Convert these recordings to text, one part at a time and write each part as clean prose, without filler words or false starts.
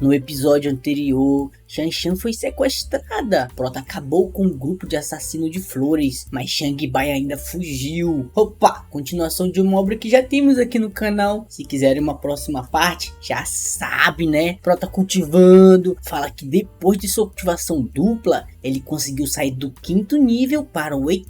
No episódio anterior, Shanshan foi sequestrada. Prota acabou com um grupo de assassinos de flores, mas Shang Bai ainda fugiu. Opa, continuação de uma obra que já temos aqui no canal. Se quiserem uma próxima parte, já sabe, né? Prota cultivando, fala que depois de sua cultivação dupla, ele conseguiu sair do 5º nível para o 8º.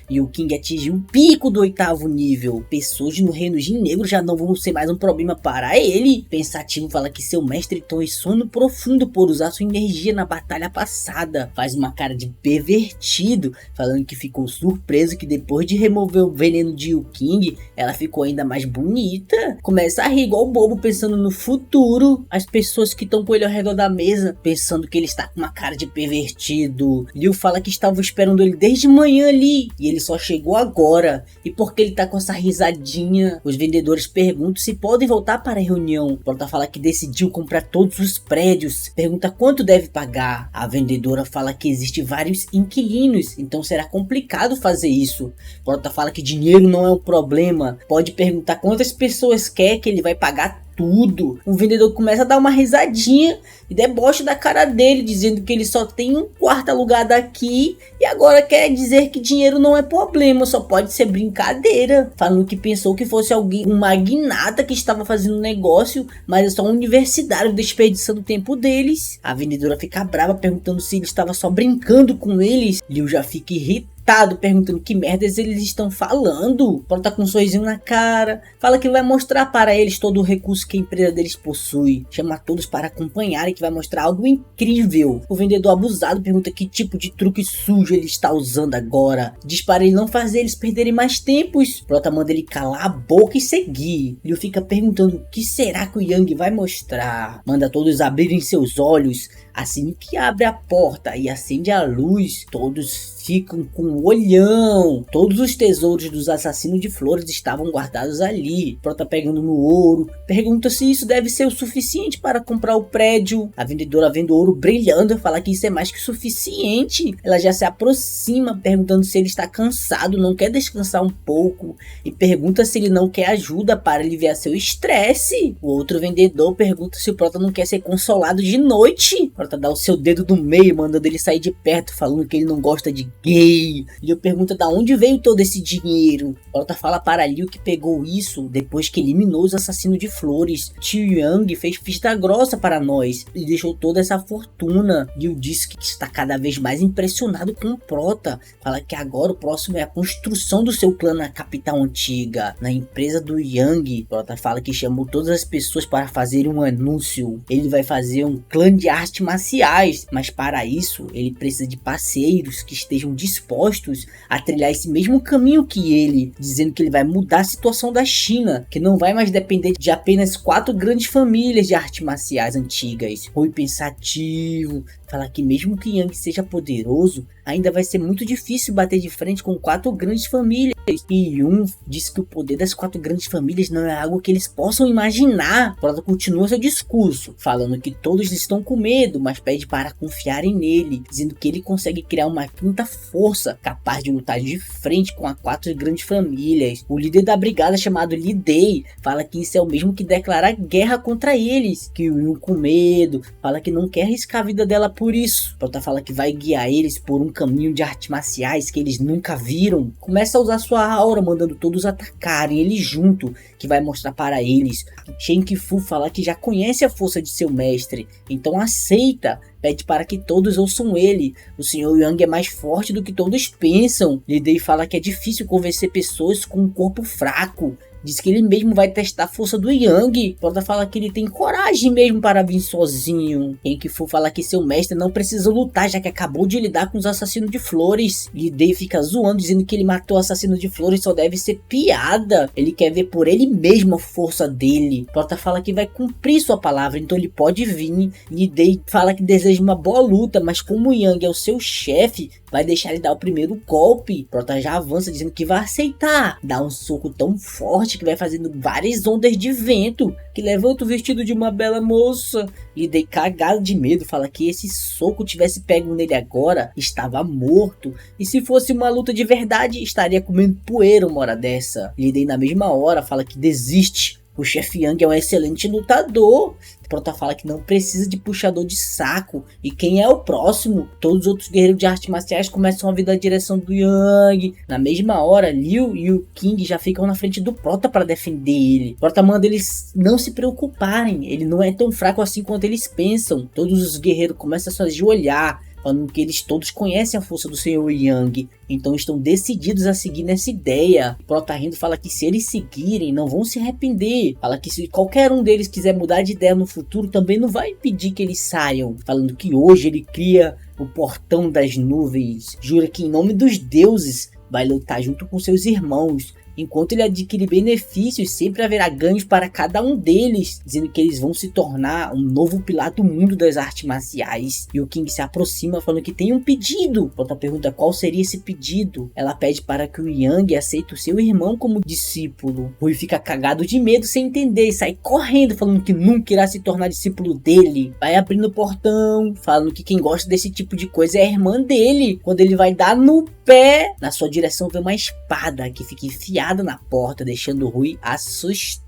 E o King atingiu o pico do 8º nível. Pessoas no reino de negro já não vão ser mais um problema para ele. Pensativo fala que seu mestre tomou sono profundo por usar sua energia na batalha passada. Faz uma cara de pervertido, falando que ficou surpreso que depois de remover o veneno de Yu King, ela ficou ainda mais bonita. Começa a rir igual bobo pensando no futuro. As pessoas que estão com ele ao redor da mesa, pensando que ele está com uma cara de pervertido. Liu fala que estava esperando ele desde manhã ali, e ele só chegou agora. E porque ele tá com essa risadinha, os vendedores perguntam se podem voltar para a reunião. Prota fala que decidiu comprar todos os prédios, pergunta quanto deve pagar. A vendedora fala que existe vários inquilinos, então será complicado fazer isso. Prota fala que dinheiro não é um problema, pode perguntar quantas pessoas quer que ele vai pagar tudo. O vendedor começa a dar uma risadinha e debocha da cara dele, dizendo que ele só tem um quarto alugado aqui e agora quer dizer que dinheiro não é problema, só pode ser brincadeira. Falando que pensou que fosse alguém, um magnata que estava fazendo negócio, mas é só um universitário desperdiçando o tempo deles. A vendedora fica brava perguntando se ele estava só brincando com eles. Liu já fica irritado, perguntando que merdas eles estão falando. Prota com um sorrisinho na cara, fala que vai mostrar para eles todo o recurso que a empresa deles possui, chama todos para acompanhar e que vai mostrar algo incrível. O vendedor abusado pergunta que tipo de truque sujo ele está usando agora, diz para ele não fazer eles perderem mais tempos. Prota manda ele calar a boca e seguir. Liu fica perguntando o que será que o Yang vai mostrar, manda todos abrirem seus olhos. Assim que abre a porta e acende a luz, todos ficam com um olhão. Todos os tesouros dos assassinos de flores estavam guardados ali. Prota pegando no ouro, pergunta se isso deve ser o suficiente para comprar o prédio. A vendedora vendo o ouro brilhando fala que isso é mais que suficiente. Ela já se aproxima perguntando se ele está cansado, não quer descansar um pouco, e pergunta se ele não quer ajuda para aliviar seu estresse. O outro vendedor pergunta se o Prota não quer ser consolado de noite. Prota dá o seu dedo do meio, mandando ele sair de perto, falando que ele não gosta de gay. Liu pergunta da onde veio todo esse dinheiro. Prota fala para Liu que pegou isso depois que eliminou os assassinos de flores. Tio Yang fez vista grossa para nós e deixou toda essa fortuna. Liu disse que está cada vez mais impressionado com o Prota. Fala que agora o próximo é a construção do seu clã na capital antiga, na empresa do Yang. Prota fala que chamou todas as pessoas para fazer um anúncio. Ele vai fazer um clã de artes marciais, mas para isso ele precisa de parceiros que estejam dispostos a trilhar esse mesmo caminho que ele, dizendo que ele vai mudar a situação da China, que não vai mais depender de apenas 4 grandes famílias de artes marciais antigas. Rui pensativo, fala que mesmo que Yang seja poderoso, ainda vai ser muito difícil bater de frente com 4 grandes famílias. E Yun diz que o poder das 4 grandes famílias não é algo que eles possam imaginar. Prota continua seu discurso, falando que todos estão com medo, mas pede para confiarem nele, dizendo que ele consegue criar uma quinta força capaz de lutar de frente com as 4 grandes famílias. O líder da brigada, chamado Li Dei, fala que isso é o mesmo que declarar guerra contra eles, que o Yun com medo, fala que não quer arriscar a vida dela por isso. Prota fala que vai guiar eles por um caminho de artes marciais que eles nunca viram. Começa a usar sua aura, mandando todos atacarem ele junto, que vai mostrar para eles. Shen Qifu fala que já conhece a força de seu mestre, então aceita. Pede para que todos ouçam ele. O Sr. Yang é mais forte do que todos pensam. Li Dei fala que é difícil convencer pessoas com um corpo fraco. Diz que ele mesmo vai testar a força do Yang. Prota fala que ele tem coragem mesmo para vir sozinho. Shen Qifu fala que seu mestre não precisa lutar, já que acabou de lidar com os assassinos de flores. Li Dei fica zoando, dizendo que ele matou o assassino de flores, só deve ser piada. Ele quer ver por ele mesmo a força dele. Prota fala que vai cumprir sua palavra, então ele pode vir. Li Dei fala que deseja uma boa luta, mas como o Yang é o seu chefe, vai deixar ele dar o primeiro golpe. Prota já avança dizendo que vai aceitar. Dá um soco tão forte que vai fazendo várias ondas de vento, que levanta o vestido de uma bela moça. E Dei, cagado de medo, fala que esse soco tivesse pego nele agora, estava morto. E se fosse uma luta de verdade, estaria comendo poeira uma hora dessa. E Dei na mesma hora fala que desiste, O chefe Yang é um excelente lutador. Prota fala que não precisa de puxador de saco. E quem é o próximo? Todos os outros guerreiros de artes marciais começam a vir da direção do Yang. Na mesma hora, Liu e o King já ficam na frente do Prota para defender ele. Prota manda eles não se preocuparem. Ele não é tão fraco assim quanto eles pensam. Todos os guerreiros começam a se ajoelhar, falando que eles todos conhecem a força do Senhor Yang, então estão decididos a seguir nessa ideia. Prota rindo fala que se eles seguirem não vão se arrepender, fala que se qualquer um deles quiser mudar de ideia no futuro também não vai impedir que eles saiam, falando que hoje ele cria o portão das nuvens, jura que em nome dos deuses vai lutar junto com seus irmãos. Enquanto ele adquire benefícios, sempre haverá ganhos para cada um deles, dizendo que eles vão se tornar um novo pilar do mundo das artes marciais. E o King se aproxima falando que tem um pedido. Prota pergunta qual seria esse pedido. Ela pede para que o Yang aceite o seu irmão como discípulo. Rui fica cagado de medo sem entender e sai correndo falando que nunca irá se tornar discípulo dele. Vai abrindo o portão, falando que quem gosta desse tipo de coisa é a irmã dele. Quando ele vai dar no pé, na sua direção vem uma espada que fica enfiada na porta, deixando o Rui assustado.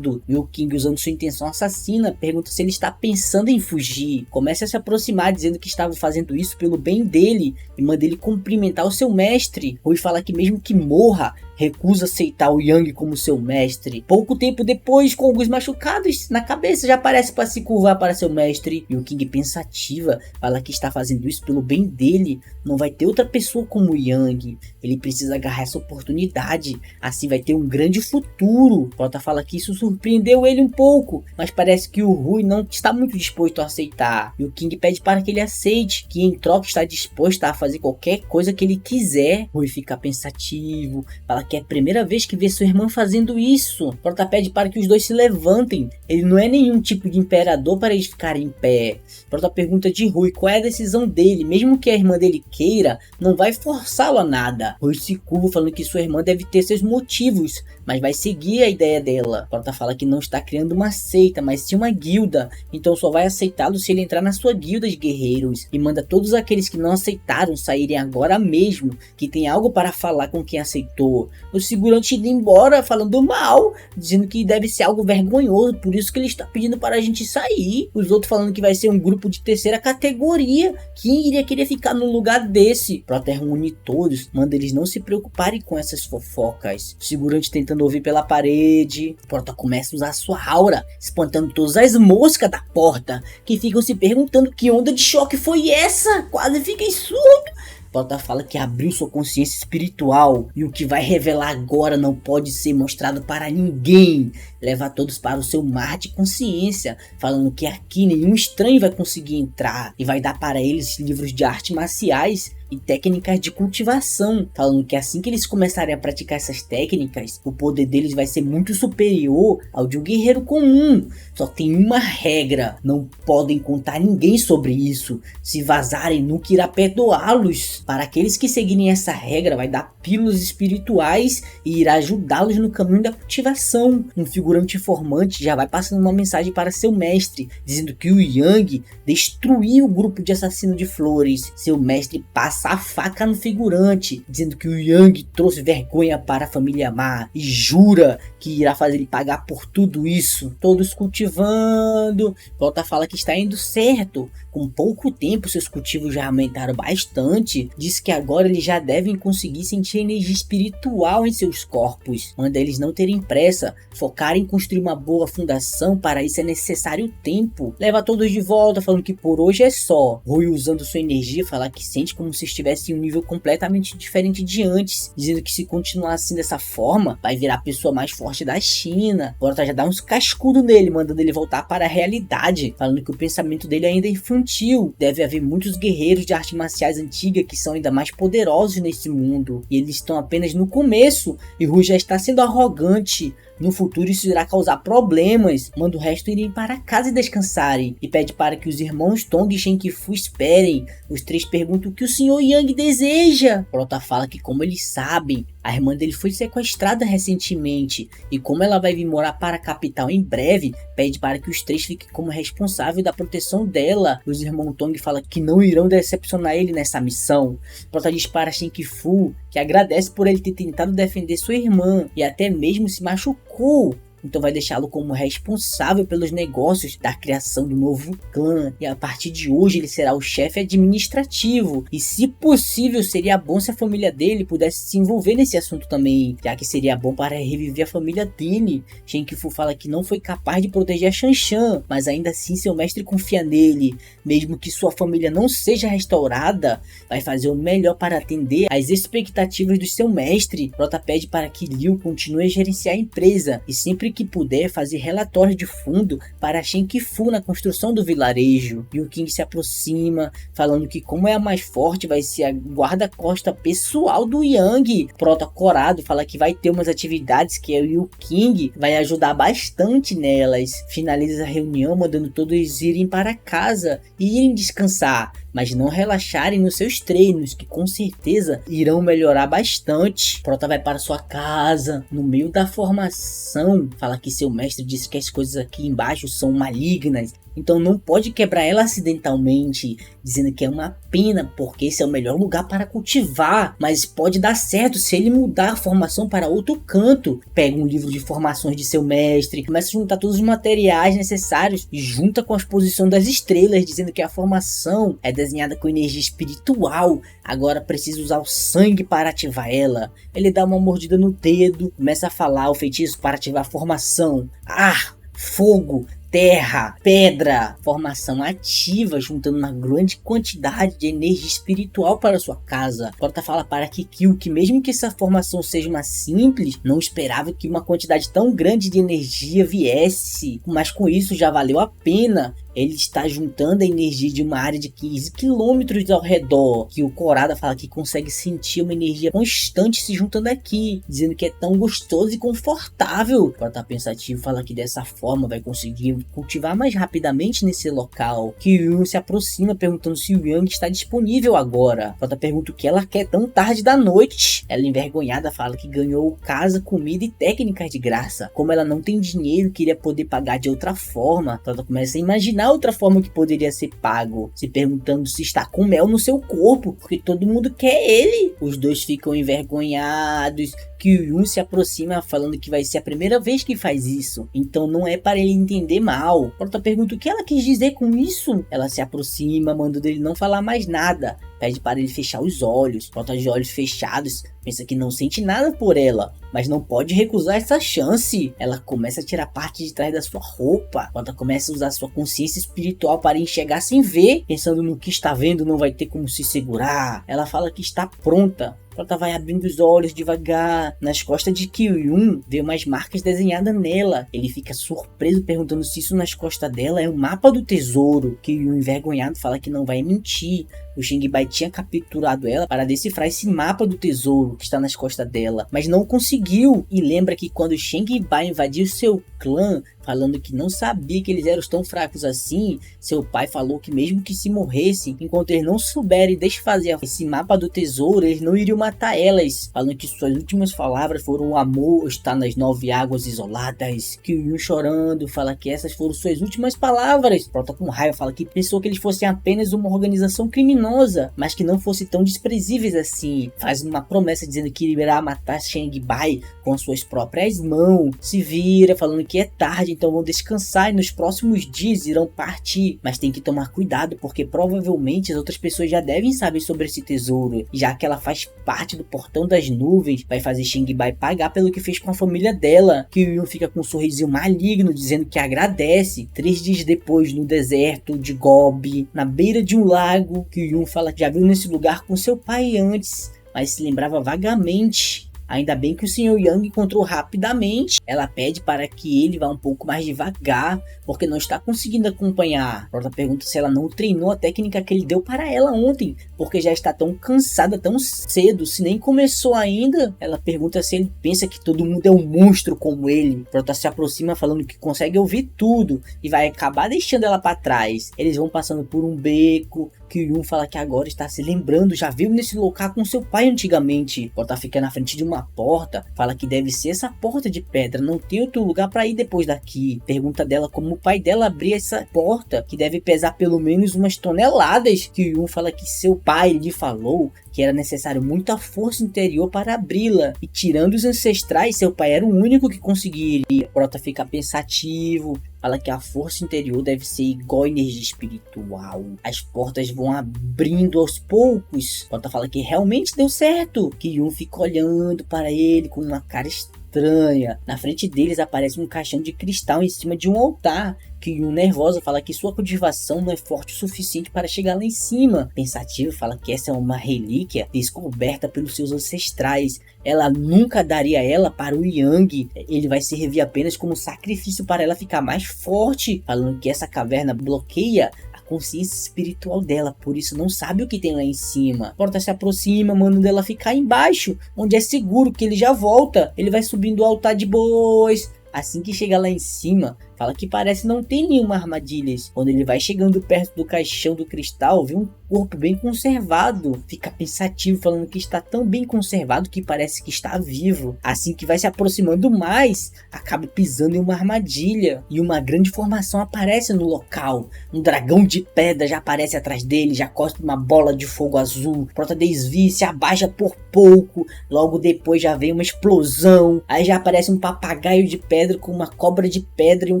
E o King, usando sua intenção assassina, pergunta se ele está pensando em fugir. Começa a se aproximar, dizendo que estava fazendo isso pelo bem dele e manda ele cumprimentar o seu mestre. Rui fala que mesmo que morra, recusa aceitar o Yang como seu mestre. Pouco tempo depois, com alguns machucados na cabeça, já aparece para se curvar para seu mestre. E o King, pensativa, fala que está fazendo isso pelo bem dele. Não vai ter outra pessoa como o Yang. Ele precisa agarrar essa oportunidade. Assim vai ter um grande futuro. Prota fala que isso surpreendeu ele um pouco, mas parece que o Rui não está muito disposto a aceitar. E o King pede para que ele aceite, que em troca está disposto a fazer qualquer coisa que ele quiser. Rui fica pensativo, fala que é a primeira vez que vê sua irmã fazendo isso. Prota pede para que os dois se levantem. Ele não é nenhum tipo de imperador para eles ficarem em pé. Prota pergunta de Rui qual é a decisão dele, mesmo que a irmã dele queira, não vai forçá-lo a nada. Rui se curva falando que sua irmã deve ter seus motivos, mas vai seguir a ideia dela. Prota fala que não está criando uma seita, mas sim uma guilda, então só vai aceitá-lo se ele entrar na sua guilda de guerreiros, e manda todos aqueles que não aceitaram saírem agora mesmo, que tem algo para falar com quem aceitou. O segurante indo embora falando mal, dizendo que deve ser algo vergonhoso, por isso que ele está pedindo para a gente sair. Os outros falando que vai ser um grupo de terceira categoria, quem iria querer ficar no lugar desse? Prota reúne todos, manda eles não se preocuparem com essas fofocas. O segurante tentando ouvir pela parede. Prota começa a usar sua aura, espantando todas as moscas da porta, que ficam se perguntando que onda de choque foi essa? Quase fiquei surdo. Prota fala que abriu sua consciência espiritual e o que vai revelar agora não pode ser mostrado para ninguém. Leva todos para o seu mar de consciência, falando que aqui nenhum estranho vai conseguir entrar, e vai dar para eles livros de artes marciais e técnicas de cultivação, falando que assim que eles começarem a praticar essas técnicas, o poder deles vai ser muito superior ao de um guerreiro comum. Só tem uma regra: não podem contar ninguém sobre isso. Se vazarem, nunca irá perdoá-los. Para aqueles que seguirem essa regra, vai dar pílulas espirituais e irá ajudá-los no caminho da cultivação. Um figurante informante já vai passando uma mensagem para seu mestre, dizendo que o Yang destruiu o grupo de assassino de flores. Seu mestre passa a faca no figurante, dizendo que o Yang trouxe vergonha para a família Ma e jura que irá fazer ele pagar por tudo isso. Todos cultivando. Prota fala que está indo certo. Com pouco tempo seus cultivos já aumentaram bastante. Diz que agora eles já devem conseguir sentir energia espiritual em seus corpos. Manda eles não terem pressa, focarem em construir uma boa fundação. Para isso é necessário tempo. Leva todos de volta, falando que por hoje é só. Rui, usando sua energia, fala que sente como se estivesse em um nível completamente diferente de antes, dizendo que se continuar assim dessa forma, vai virar a pessoa mais forte da China. Prota já dá uns cascudos nele, mandando ele voltar para a realidade, falando que o pensamento dele ainda é infantil. Deve haver muitos guerreiros de artes marciais antigas que são ainda mais poderosos nesse mundo, e eles estão apenas no começo, e Rui já está sendo arrogante. No futuro isso irá causar problemas. Manda o resto irem para casa e descansarem, e pede para que os irmãos Tong e Shenkifu esperem. Os três perguntam o que o Sr. Yang deseja. Prota fala que como eles sabem, a irmã dele foi sequestrada recentemente, e como ela vai vir morar para a capital em breve, pede para que os três fiquem como responsável da proteção dela. Os irmãos Tong falam que não irão decepcionar ele nessa missão. Prota diz para Shenkifu que agradece por ele ter tentado defender sua irmã e até mesmo se machucou então vai deixá-lo como responsável pelos negócios da criação do novo clã, e a partir de hoje ele será o chefe administrativo, e se possível seria bom se a família dele pudesse se envolver nesse assunto também, já que seria bom para reviver a família dele. Shen Fu fala que não foi capaz de proteger a Shan Shan, mas ainda assim seu mestre confia nele, mesmo que sua família não seja restaurada, vai fazer o melhor para atender às expectativas do seu mestre. Prota pede para que Liu continue a gerenciar a empresa e sempre que puder fazer relatórios de fundo para Shen Fu na construção do vilarejo. Liu King se aproxima, falando que como é a mais forte vai ser a guarda-costa pessoal do Yang. Prota corado fala que vai ter umas atividades que o Liu King vai ajudar bastante nelas. Finaliza a reunião mandando todos irem para casa e irem descansar, mas não relaxarem nos seus treinos, que com certeza irão melhorar bastante. Prota vai para sua casa, no meio da formação, fala que seu mestre disse que as coisas aqui embaixo são malignas, então não pode quebrar ela acidentalmente, dizendo que é uma pena porque esse é o melhor lugar para cultivar, mas pode dar certo se ele mudar a formação para outro canto. Pega um livro de formações de seu mestre, começa a juntar todos os materiais necessários e junta com a exposição das estrelas, dizendo que a formação é desenhada com energia espiritual, agora precisa usar o sangue para ativar ela. Ele dá uma mordida no dedo, começa a falar o feitiço para ativar a formação: ar, fogo, terra, pedra, formação ativa, juntando uma grande quantidade de energia espiritual para sua casa. Prota fala para Kikyo que mesmo que essa formação seja uma simples, não esperava que uma quantidade tão grande de energia viesse, mas com isso já valeu a pena. Ele está juntando a energia de uma área de 15 quilômetros ao redor, que o Corada fala que consegue sentir uma energia constante se juntando aqui, dizendo que é tão gostoso e confortável. Prota pensativo fala que dessa forma vai conseguir cultivar mais rapidamente nesse local. Kyu se aproxima perguntando se o Yang está disponível agora. Prota pergunta o que ela quer tão tarde da noite. Ela envergonhada fala que ganhou casa, comida e técnicas de graça. Como ela não tem dinheiro, queria poder pagar de outra forma. Prota começa a imaginar outra forma que poderia ser pago, se perguntando se está com mel no seu corpo, porque todo mundo quer ele. Os dois ficam envergonhados. Kyu se aproxima falando que vai ser a primeira vez que faz isso, então não é para ele entender mal. Prota pergunta o que ela quis dizer com isso. Ela se aproxima, mandando ele não falar mais nada, pede para ele fechar os olhos. Prota de olhos fechados, pensa que não sente nada por ela, mas não pode recusar essa chance. Ela começa a tirar parte de trás da sua roupa. Prota começa a usar sua consciência espiritual para enxergar sem ver, pensando no que está vendo não vai ter como se segurar. Ela fala que está pronta. Prota vai abrindo os olhos devagar. Nas costas de Kyu vê umas marcas desenhadas nela. Ele fica surpreso perguntando se isso nas costas dela é o mapa do tesouro. Kyu envergonhado fala que não vai mentir. O Shengbai tinha capturado ela para decifrar esse mapa do tesouro que está nas costas dela, mas não conseguiu. E lembra que quando o Shengbai invadiu seu clã, falando que não sabia que eles eram tão fracos assim, seu pai falou que mesmo que se morressem, enquanto eles não souberem desfazer esse mapa do tesouro, eles não iriam matar elas, falando que suas últimas palavras foram: o amor está nas 9 águas isoladas. Kyu chorando fala que essas foram suas últimas palavras. Prota com raiva fala que pensou que eles fossem apenas uma organização criminosa, mas que não fossem tão desprezíveis assim. Faz uma promessa dizendo que irá matar Shengbai com suas próprias mãos. Se vira falando que é tarde, então vão descansar e nos próximos dias irão partir, mas tem que tomar cuidado porque provavelmente as outras pessoas já devem saber sobre esse tesouro, já que ela faz parte do portão das nuvens. Vai fazer Shengbai pagar pelo que fez com a família dela. Kyu fica com um sorrisinho maligno dizendo que agradece. 3 dias depois, no deserto de Gobi, na beira de um lago, Kyu fala que já viu nesse lugar com seu pai antes, mas se lembrava vagamente. Ainda bem que o Sr. Yang encontrou rapidamente. Ela pede para que ele vá um pouco mais devagar, porque não está conseguindo acompanhar. Prota pergunta se ela não treinou a técnica que ele deu para ela ontem, porque já está tão cansada tão cedo, se nem começou ainda. Ela pergunta se ele pensa que todo mundo é um monstro como ele. Prota se aproxima falando que consegue ouvir tudo e vai acabar deixando ela para trás. Eles vão passando por um beco. Kyu fala que agora está se lembrando, já viu nesse local com seu pai antigamente. Prota fica na frente de uma porta, fala que deve ser essa porta de pedra, não tem outro lugar para ir depois daqui. Pergunta dela como o pai dela abria essa porta, que deve pesar pelo menos umas toneladas. Kyu fala que seu pai lhe falou que era necessário muita força interior para abri-la, e tirando os ancestrais, seu pai era o único que conseguiria. Prota fica pensativo, fala que a força interior deve ser igual a energia espiritual. As portas vão abrindo aos poucos. Prota fala que realmente deu certo. Ki-Yun fica olhando para ele com uma cara estranha. Na frente deles aparece um caixão de cristal em cima de um altar. Ki-Yun, nervosa, fala que sua cultivação não é forte o suficiente para chegar lá em cima. Pensativa, fala que essa é uma relíquia descoberta pelos seus ancestrais. Ela nunca daria ela para o Yang. Ele vai servir apenas como sacrifício para ela ficar mais forte. Falando que essa caverna bloqueia a consciência espiritual dela, por isso não sabe o que tem lá em cima. Porta se aproxima, mandando ela ficar embaixo, onde é seguro que ele já volta. Ele vai subindo o altar de boas. Assim que chega lá em cima, fala que parece não ter nenhuma armadilha. Quando ele vai chegando perto do caixão do cristal, vê um corpo bem conservado. Fica pensativo, falando que está tão bem conservado que parece que está vivo. Assim que vai se aproximando mais, acaba pisando em uma armadilha. E uma grande formação aparece no local. Um dragão de pedra já aparece atrás dele, já cospe uma bola de fogo azul. Prota desvia e se abaixa por pouco. Logo depois já vem uma explosão. Aí já aparece um papagaio de pedra com uma cobra de pedra e um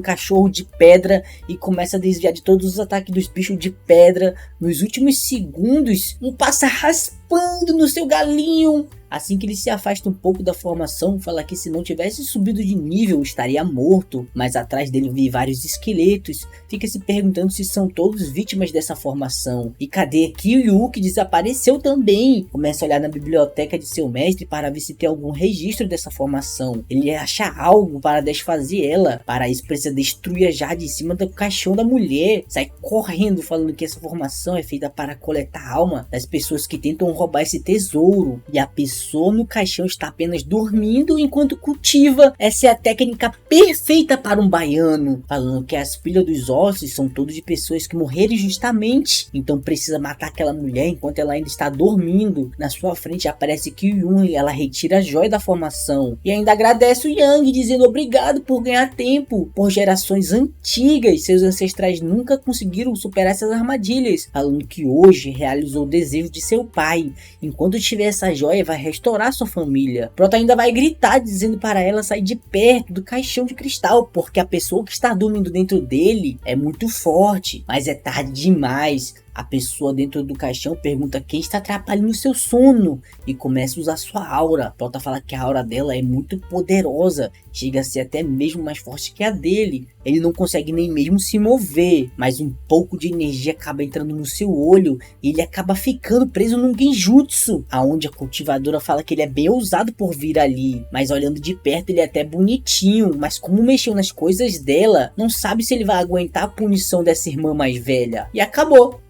cachorro de pedra, e começa a desviar de todos os ataques dos bichos de pedra. Nos últimos segundos, um passa raspando no seu galinho. Assim que ele se afasta um pouco da formação, fala que se não tivesse subido de nível estaria morto, mas atrás dele vê vários esqueletos. Fica se perguntando se são todos vítimas dessa formação. E cadê Ki-Yun, que desapareceu também? Começa a olhar na biblioteca de seu mestre para ver se tem algum registro dessa formação. Ele acha algo para desfazer ela. Para isso precisa destruir a Jade em cima do caixão da mulher. Sai correndo falando que essa formação é feita para coletar a alma das pessoas que tentam roubar esse tesouro. E a pessoa no caixão está apenas dormindo enquanto cultiva. Essa é a técnica perfeita para um baiano. Falando que as pilhas dos ossos são todas de pessoas que morreram justamente. Então precisa matar aquela mulher enquanto ela ainda está dormindo. Na sua frente aparece Ki-Yun e ela retira a joia da formação. E ainda agradece o Yang, dizendo obrigado por ganhar tempo. Por gerações antigas, seus ancestrais nunca conseguiram superar essas armadilhas. Falando que hoje realizou o desejo de seu pai. Enquanto tiver essa joia, vai restaurar sua família. Prota ainda vai gritar, dizendo para ela sair de perto do caixão de cristal, porque a pessoa que está dormindo dentro dele é muito forte, mas é tarde demais. A pessoa dentro do caixão pergunta quem está atrapalhando o seu sono e começa a usar sua aura. Prota fala que a aura dela é muito poderosa, chega a ser até mesmo mais forte que a dele. Ele não consegue nem mesmo se mover, mas um pouco de energia acaba entrando no seu olho e ele acaba ficando preso num genjutsu, aonde a cultivadora fala que ele é bem ousado por vir ali, mas olhando de perto ele é até bonitinho, mas como mexeu nas coisas dela, não sabe se ele vai aguentar a punição dessa irmã mais velha. E acabou.